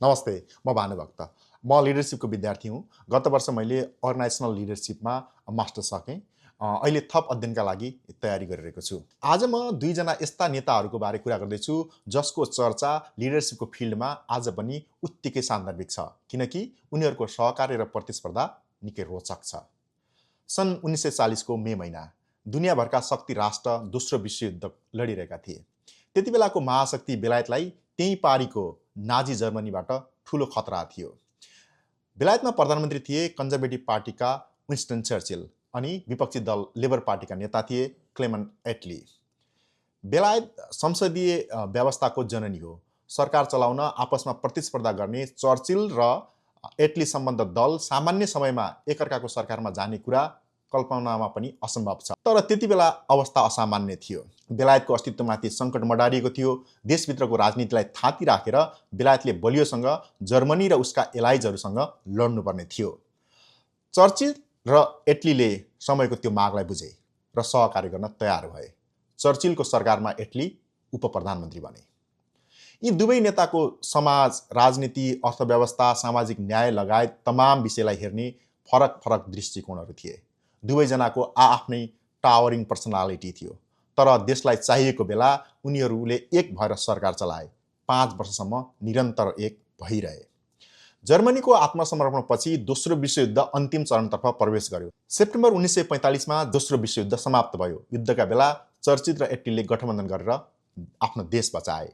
नमस्ते, म भानुभक्त। म लिडरसिपको विद्यार्थी हुँ। गत वर्ष मैले अर्गनाइजेसनल लिडरसिपमा मास्टर्स सकेँ। अहिले थप अध्ययनका लागि तयारी गरिरहेको छु। आज म दुईजना यस्ता नेताहरूको बारे कुरा गर्दैछु जसको चर्चा लिडरसिपको फिल्डमा आज पनि उत्तिकै सान्दर्भिक छ, किनकि उनीहरूको सहकार्य र प्रतिस्पर्धा निकै रोचक छ। सन् 1940 को मे महिना दुनियाँभरका शक्ति राष्ट्र दोस्रो विश्वयुद्ध लडिरहेका थिए। त्यति बेलाको महाशक्ति बेलायतलाई त्यही पारीको नाजी जर्मनीबाट ठूलो खतरा थियो। बेलायतमा प्रधानमन्त्री थिए कन्जर्भेटिभ पार्टीका विन्स्टन चर्चिल अनि विपक्षी दल लेबर पार्टीका नेता थिए क्लेमेन्ट एटली। बेलायत संसदीय व्यवस्थाको जननी हो। सरकार चलाउन आपसमा प्रतिस्पर्धा गर्ने चर्चिल र एटली सम्बन्ध दल सामान्य समयमा एकअर्काको सरकारमा जाने कुरा कल्पनामा पनि असम्भव छ। तर त्यति बेला अवस्था असामान्य थियो। बेलायतको अस्तित्वमाथि सङ्कट मडारिएको थियो। देशभित्रको राजनीतिलाई थाती राखेर बेलायतले बलियोसँग जर्मनी र उसका एलाइजहरूसँग लड्नुपर्ने थियो। चर्चिल र एटलीले समयको त्यो मागलाई बुझे र सहकार्य गर्न तयार भए। चर्चिलको सरकारमा एटली उप प्रधानमन्त्री बने। यी दुवै नेताको समाज, राजनीति, अर्थव्यवस्था, सामाजिक न्याय लगायत तमाम विषयलाई हेर्ने फरक फरक दृष्टिकोणहरू थिए। दुवैजनाको आफ्नै टावरिङ पर्सनालिटी थियो। तर देशलाई चाहिएको बेला उनीहरूले एक भएर सरकार चलाए। 5 वर्षसम्म निरन्तर एक भइरहे। जर्मनीको आत्मसमर्पणपछि दोस्रो विश्वयुद्ध अन्तिम चरणतर्फ प्रवेश गर्यो। सेप्टेम्बर 1945 मा दोस्रो विश्वयुद्ध समाप्त भयो। युद्धका बेला चर्चिल र एटलीले गठबन्धन गरेर आफ्नो देश बचाए।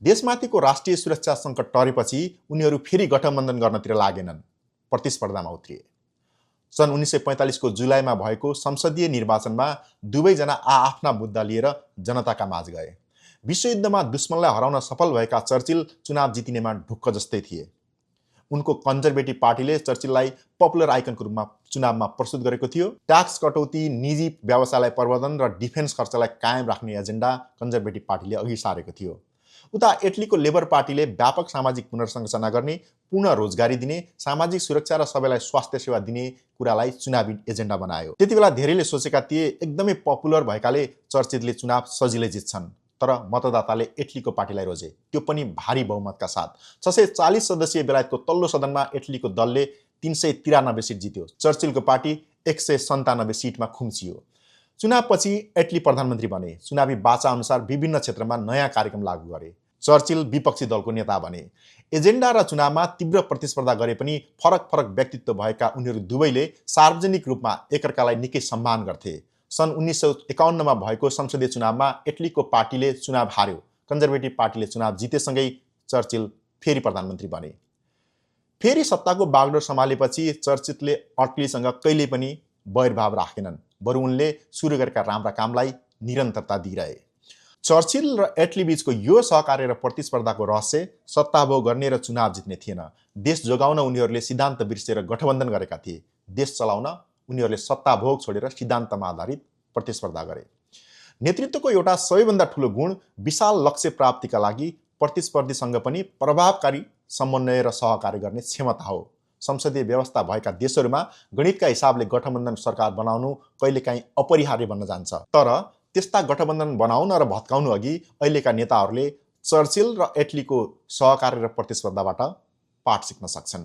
देशमाथिको राष्ट्रिय सुरक्षा सङ्कट टरेपछि उनीहरू फेरि गठबन्धन गर्नतिर लागेनन्, प्रतिस्पर्धामा उत्रिए। सन् 1945 को जुलाईमा भएको संसदीय निर्वाचनमा दुवैजना आफ्ना मुद्दा लिएर जनताका माझ गए। विश्वयुद्धमा दुश्मनलाई हराउन सफल भएका चर्चिल चुनाव जितिनेमा ढुक्क जस्तै थिए। उनको कन्जर्भेटिभ पार्टीले चर्चिललाई पपुलर आइकनको रूपमा चुनावमा प्रस्तुत गरेको थियो। ट्याक्स कटौती, निजी व्यवसायलाई प्रवर्धन र डिफेन्स खर्चलाई कायम राख्ने एजेन्डा कन्जर्भेटिभ पार्टीले अघि सारेको थियो। उता एटलीको लेबर पार्टीले व्यापक सामाजिक पुनर्संरचना गर्ने, पूर्ण रोजगारी दिने, सामाजिक सुरक्षा र सबैलाई स्वास्थ्य सेवा दिने कुरालाई चुनावी एजेन्डा बनायो। त्यति बेला धेरैले सोचेका थिए एकदमै पपुलर भएकाले चर्चिलले चुनाव सजिलै जित्छन्। तर मतदाताले एटलीको पार्टीलाई रोजे, त्यो पनि भारी बहुमतका साथ। 640 सदस्यीय बेलायतको तल्लो सदनमा एटलीको दलले 393 सिट जित्यो। चर्चिलको पार्टी 197 सिटमा खुम्चियो। चुनावपछि एटली प्रधानमन्त्री बने। चुनावी बाचा अनुसार विभिन्न क्षेत्रमा नयाँ कार्यक्रम लागू गरे। चर्चिल विपक्षी दलको नेता बने। एजेन्डा र चुनावमा तीव्र प्रतिस्पर्धा गरे पनि फरक फरक व्यक्तित्व भएका उनीहरू दुवैले सार्वजनिक रूपमा एकअर्कालाई निकै सम्मान गर्थे। सन् 1951 मा भएको संसदीय चुनावमा एटलीको पार्टीले चुनाव हार्यो। कन्जर्भेटिभ पार्टीले चुनाव जितेसँगै चर्चिल फेरि प्रधानमन्त्री बने। फेरि सत्ताको बागडोर सम्हालेपछि चर्चिलले एटलीसँग कहिल्यै पनि वैरभाव राखेनन्, बरु उनले सुरु गरेका राम्रा कामलाई निरन्तरता दिइरहे। चर्चिल र एटली बीचको यो सहकार्य र प्रतिस्पर्धाको रहस्य सत्ताभोग गर्ने र चुनाव जित्ने थिएन। देश जोगाउन उनीहरूले सिद्धान्त बिर्सेर गठबन्धन गरेका थिए। देश चलाउन उनीहरूले सत्ताभोग छोडेर सिद्धान्तमा आधारित प्रतिस्पर्धा गरे। नेतृत्वको एउटा सबैभन्दा ठूलो गुण विशाल लक्ष्य प्राप्तिका लागि प्रतिस्पर्धीसँग पनि प्रभावकारी समन्वय र सहकार्य गर्ने क्षमता हो। संसदीय व्यवस्था भएका देशहरूमा गणितका हिसाबले गठबन्धन सरकार बनाउनु कहिलेकाहीँ अपरिहार्य बन्न जान्छ। तर त्यस्ता गठबन्धन बनाउन र भत्काउनु अघि अहिलेका नेताहरूले चर्चिल र एटलीको सहकार्य र प्रतिस्पर्धाबाट पाठ सिक्न सक्छन्।